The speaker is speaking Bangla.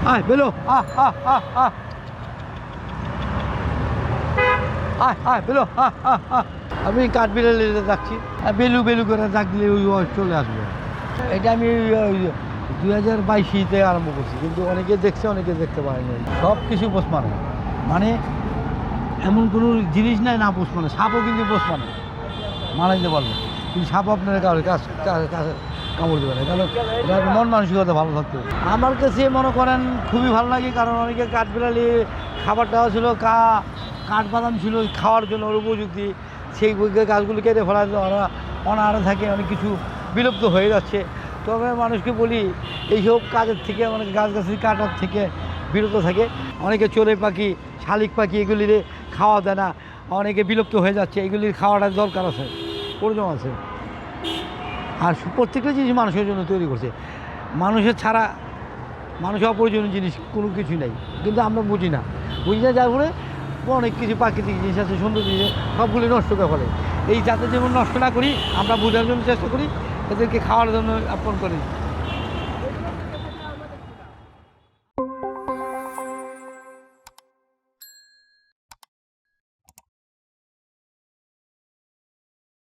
আয় বেলো, আহ আহ আহ আহ আয় আয় বেলো, আহ আহ আহ। আমি কাঠবিড়ালি ডাকছি, বেলু বেলু করে ডাক দিলে ওই চলে আসবে। এটা আমি 2022 আরম্ভ করছি, কিন্তু অনেকে দেখছে, অনেকে দেখতে পারেনি। সব কিছু পোষ মানে এমন কোনো জিনিস নাই না পোষ সাপও কিন্তু পোষ মারা দিতে পারবে, কিন্তু সাপ আপনার কাছে কামড় দেবে না, কারণ এটা মন মানসিকতা ভালো থাকতে হবে। আমার কাছে মনে করেন খুবই ভালো লাগে, কারণ অনেকে কাঠবিড়ালি খাবারটা ছিল কাঠবাদাম ছিল খাওয়ার জন্য ওর উপযুক্তি, সেই গাছগুলি কেটে ফেলা ওরা অনাহারে থাকে, অনেক কিছু বিলুপ্ত হয়ে যাচ্ছে। তবে মানুষকে বলি এইসব কাজের থেকে, অনেকে গাছগাছালি কাটার থেকে বিরত থাকে। অনেকে চড়ুই পাখি, শালিক পাখি এগুলিরে খাওয়া দেয় না, অনেকে বিলুপ্ত হয়ে যাচ্ছে, এগুলির খাওয়াটা দরকার আছে, প্রয়োজন আছে। আর প্রত্যেকটা জিনিস মানুষের জন্য তৈরি করছে, মানুষের ছাড়া মানুষের অপ্রয়োজনীয় জিনিস কোনো কিছুই নাই, কিন্তু আমরা বুঝি না যার ফলে অনেক কিছু প্রাকৃতিক জিনিস আছে, সুন্দর জিনিস, সবগুলি নষ্ট করে ফেলে। এই যাতে যেমন নষ্ট না করি, আমরা বোঝার জন্য চেষ্টা করি, এদেরকে খাওয়ার জন্য আপন করি।